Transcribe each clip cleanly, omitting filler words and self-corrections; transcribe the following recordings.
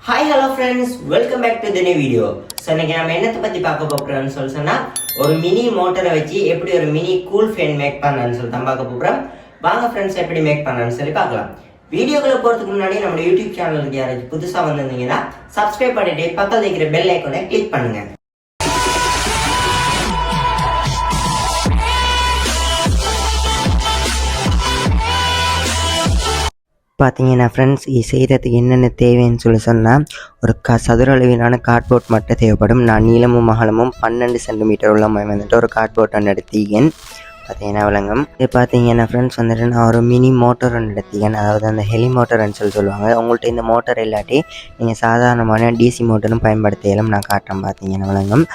Hi hello friends, welcome back to the new video. So இன்னைக்கு நம்ம என்னத்தை பத்தி பார்க்க போறோம்னு சொன்னா ஒரு மினி மோட்டரை வச்சு எப்படி ஒரு மினி கூல் ஃபேன் மேக் பண்ணலாம்னு சொல்லி தான் பார்க்க போறோம். வாங்க ஃப்ரெண்ட்ஸ் எப்படி மேக் பண்ணலாம்னு சொல்லி பார்க்கலாம். வீடியோக்குள்ள போறதுக்கு முன்னாடி நம்ம YouTube சேனலுக்கு யாராச்சும் புதுசா வந்திருந்தீங்கன்னா Subscribe பண்ணிட்டு பக்கத்துல இருக்கிற பெல் ஐகானை கிளிக் பண்ணுங்க. பார்த்தீங்கன்னா ஃப்ரெண்ட்ஸ் இது செய்கிறதுக்கு என்னென்ன தேவைன்னு சொன்னால் ஒரு சதுர அளவிலான கார்ட்போர்ட் மட்டும் தேவைப்படும். நான் நீளமும் அகலமும் 12 சென்டிமீட்டர் உள்ள வந்துட்டு ஒரு கார்ட்போர்ட் ஒன்று எடுத்தீங்கன் பார்த்தீங்கன்னா விளங்கும். இது பார்த்தீங்கன்னா ஃப்ரெண்ட்ஸ் வந்துட்டு நான் ஒரு மினி மோட்டர் ஒன்று எடுத்தீங்கன், அதாவது அந்த ஹெலி மோட்டர்னு சொல்லுவாங்க. உங்கள்கிட்ட இந்த மோட்டர் இல்லாட்டி நீங்கள் சாதாரணமான டிசி மோட்டரும் பயன்படுத்தியலும் நான் காட்டுறேன் பார்த்தீங்கன்னா விளங்கும்.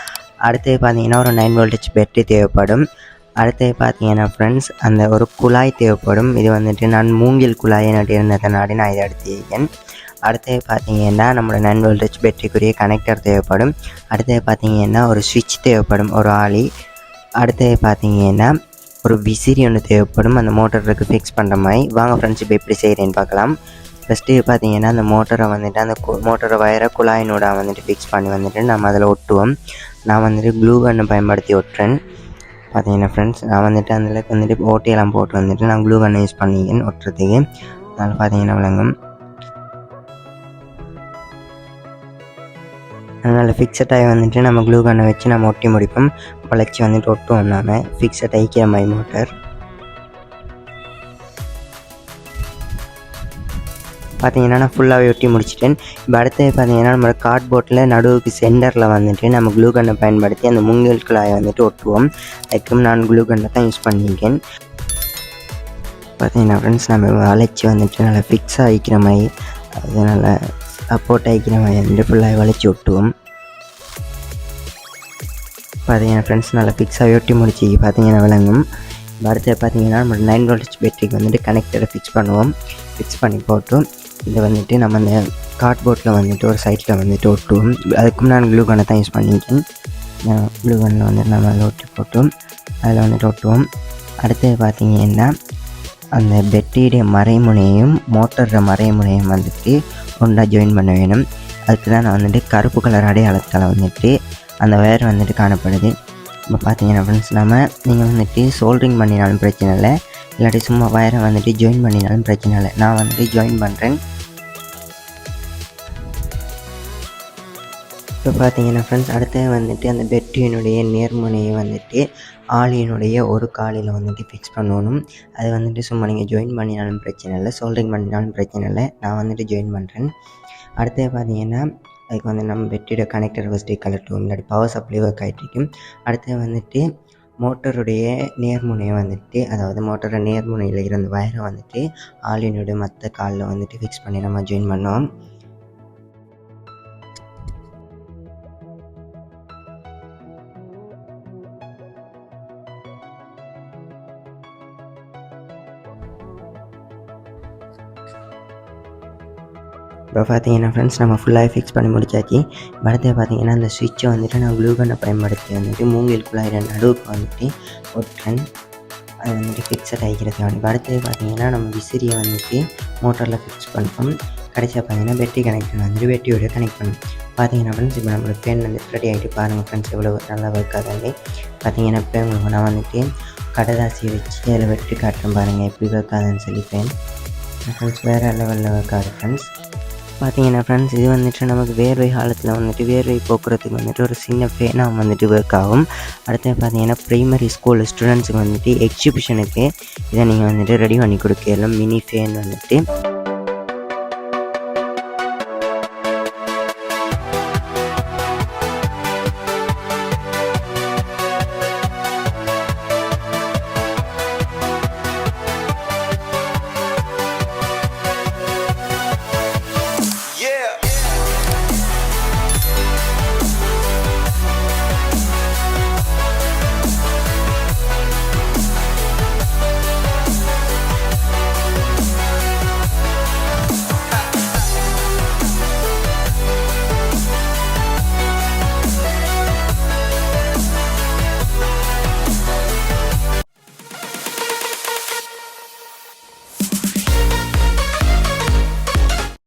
அடுத்து பார்த்தீங்கன்னா ஒரு 9 வோல்டேஜ் பேட்டரி தேவைப்படும். அடுத்து பார்த்தீங்கன்னா ஃப்ரெண்ட்ஸ் அந்த ஒரு குழாய் தேவைப்படும். இது வந்துட்டு நான் மூங்கில் குழாயை இருந்ததனாடி நான் இதை எடுத்துக்கேன். அடுத்து பார்த்தீங்கன்னா நம்மளோட 9 வோல்டேஜ் பேட்டரிக்குரிய கனெக்டர் தேவைப்படும். அடுத்து பார்த்தீங்கன்னா ஒரு சுவிட்ச் தேவைப்படும், ஒரு ஆளி. அடுத்து பார்த்தீங்கன்னா ஒரு விசிறி ஒன்று தேவைப்படும் அந்த மோட்டருக்கு ஃபிக்ஸ் பண்ணுற மாதிரி. வாங்க ஃப்ரெண்ட்ஸ் இப்போ எப்படி செய்கிறேன்னு பார்க்கலாம். ஃபஸ்ட்டு பார்த்தீங்கன்னா அந்த மோட்டரை வந்துட்டு அந்த மோட்டரை வயரை குழாயினோட வந்துட்டு ஃபிக்ஸ் பண்ணி வந்துட்டு நம்ம அதில் ஒட்டுவோம். நான் வந்துட்டு க்ளூ கன்னை பயன்படுத்தி ஒட்டுறேன். பார்த்தீங்கன்னா ஃப்ரெண்ட்ஸ் நான் வந்துட்டு அதில் வந்துட்டு ஓட்டியெல்லாம் போட்டு வந்துட்டு நான் க்ளூ கன் யூஸ் பண்ணிக்கேன் ஒட்டுறதுக்கு. அதனால் பார்த்தீங்கன்னா விளங்கும். அதனால் ஃபிக்ஸடாகி வந்துட்டு நம்ம க்ளூ கன்னை வச்சு நம்ம ஒட்டி முடிப்போம். வளைச்சி வந்துட்டு ஒட்டுவோம். நாம் ஃபிக்ஸட் ஆகிக்கிற மாதிரி மோட்டர் பார்த்தீங்கன்னா நான் ஃபுல்லாகவே ஒட்டி முடிச்சிட்டேன். இப்போ அடுத்து பார்த்தீங்கன்னா நம்மளோட கார்ட்போர்ட்டில் நடுவுக்கு சென்டரில் வந்துட்டு நம்ம க்ளூ கன்னை பயன்படுத்தி அந்த மூங்கில் குழாயை வந்துட்டு ஒட்டுவோம். அதுக்கும் நான் க்ளூ கன்னை தான் யூஸ் பண்ணியிருக்கேன். பார்த்தீங்கன்னா ஃப்ரெண்ட்ஸ் நம்ம வளைச்சி வந்துட்டு நல்லா ஃபிக்ஸ் ஆகிக்கிற மாதிரி, அது நல்லா சப்போர்ட் ஆகிக்கிற மாதிரி வந்துட்டு ஃபுல்லாக வளைச்சி ஒட்டுவோம். பார்த்தீங்கன்னா ஃப்ரெண்ட்ஸ் நல்லா ஃபிக்ஸாக ஒட்டி முடிச்சு பார்த்தீங்கன்னா விளங்கும். அடுத்து பார்த்தீங்கன்னா நம்ம 9 வோல்டேஜ் பேட்டரிக்கு வந்துட்டு கனெக்டரை ஃபிக்ஸ் பண்ணுவோம். ஃபிக்ஸ் பண்ணி போட்டு இதை வந்துட்டு நம்ம அந்த கார்ட்போர்ட்டில் வந்துட்டு ஒரு சைட்டில் வந்துட்டு ஒட்டுவோம். அதுக்கும் நான் க்ளூ கன்னை தான் யூஸ் பண்ணியிருக்கேன். க்ளூ கன்னில் வந்துட்டு நம்ம அதில் ஒட்டி போட்டோம், அதில் வந்துட்டு ஒட்டுவோம். அடுத்து பார்த்தீங்கன்னா அந்த பெட்டியுடைய மறைமுனையும் மோட்டரோட மறைமுனையும் வந்துட்டு ஒன்றா ஜாயின் பண்ண வேணும். அதுக்கு தான் நான் வந்துட்டு கருப்பு கலர் அடையாளத்தில் வந்துட்டு அந்த வயர் வந்துட்டு காணப்படுது. இப்போ பார்த்தீங்கன்னா ஃப்ரெண்ட்ஸ் நீங்கள் வந்துட்டு சோல்ட்ரிங் பண்ணினாலும் பிரச்சனை இல்லை, இல்லாட்டி சும்மா வயரை வந்துட்டு ஜாயின் பண்ணினாலும் பிரச்சனை இல்லை. நான் வந்துட்டு ஜாயின் பண்ணுறேன். இப்போ பார்த்தீங்கன்னா ஃப்ரெண்ட்ஸ் அடுத்து வந்துட்டு அந்த பெட்டியினுடைய நேர்முனையை வந்துட்டு ஆளியினுடைய ஒரு காலில் வந்துட்டு ஃபிக்ஸ் பண்ணணும். அது வந்துட்டு சும்மா நீங்கள் ஜாயின் பண்ணினாலும் பிரச்சனை இல்லை, சோல்ட்ரிங் பண்ணினாலும் பிரச்சனை இல்லை. நான் வந்துட்டு ஜாயின் பண்ணுறேன். அடுத்து பார்த்தீங்கன்னா அதுக்கு வந்து நம்ம பெட்டியோட கனெக்டர் ஃபஸ்ட்டு கலட்டுவோம், இல்லாட்டி பவர் சப்ளை ஒர்க் ஆகிட்ருக்கும். அடுத்து வந்துட்டு மோட்டருடைய நேர்முனையை வந்துட்டு, அதாவது மோட்டரோட நேர்முனையில் இருந்த வயரை வந்துட்டு ஆளினுடைய மற்ற காலில் வந்துட்டு ஃபிக்ஸ் பண்ணி நம்ம ஜாயின் பண்ணுவோம். இப்போ பார்த்தீங்கன்னா ஃப்ரெண்ட்ஸ் நம்ம ஃபுல்லாக ஃபிக்ஸ் பண்ணி முடிச்சாச்சு. அடுத்து பார்த்தீங்கன்னா அந்த சுவிட்சை வந்துட்டு நான் க்ளூ கன்னை பயன்படுத்தி வந்துட்டு மூங்கில் குழாயிற நடுவுக்கு வந்துட்டு ஒட்டுறேன். அது வந்துட்டு ஃபிக்ஸட் ஆகிக்கிறதுக்காக. அடுத்து பார்த்தீங்கன்னா நம்ம விசிறியை வந்துட்டு மோட்டரில் ஃபிக்ஸ் பண்ணுவோம். கடைசியாக பார்த்தீங்கன்னா பெட்டி கனெக்ஷன் வந்துட்டு பெட்டியோட கனெக்ட் பண்ணும். பார்த்தீங்கன்னா ஃப்ரெண்ட்ஸ் இப்போ நம்மளோட ஃபேன் வந்து ரெடி ஆகிட்டு பாருங்கள் ஃப்ரெண்ட்ஸ் எவ்வளோ நல்லா ஒர்க் ஆகாது. பார்த்தீங்கன்னா இப்போ உங்களுக்கு நான் வந்துட்டு கடதாசி வச்சு அதில் வெட்டி காட்டுறேன் பாருங்கள் எப்படி ஒர்க் ஆகுதுன்னு சொல்லி. ஃபேன் ஃப்ரெண்ட்ஸ் வேறு லெவலில் ஒர்க் ஆகுது ஃப்ரெண்ட்ஸ். பார்த்தீங்கன்னா ஃப்ரெண்ட்ஸ் இது வந்துட்டு நமக்கு வேர்வை காலத்தில் வந்துட்டு வேர்வை போக்குறதுக்கு வந்துட்டு ஒரு சின்ன ஃபேனாக வந்துட்டு ஒர்க் ஆகும். அடுத்து பார்த்தீங்கன்னா ப்ரைமரி ஸ்கூல் ஸ்டூடெண்ட்ஸுக்கு வந்துட்டு எக்ஸிபிஷனுக்கு இதை நீங்கள் வந்துட்டு ரெடி பண்ணி கொடுக்கலாம். மினி ஃபேன் வந்துட்டு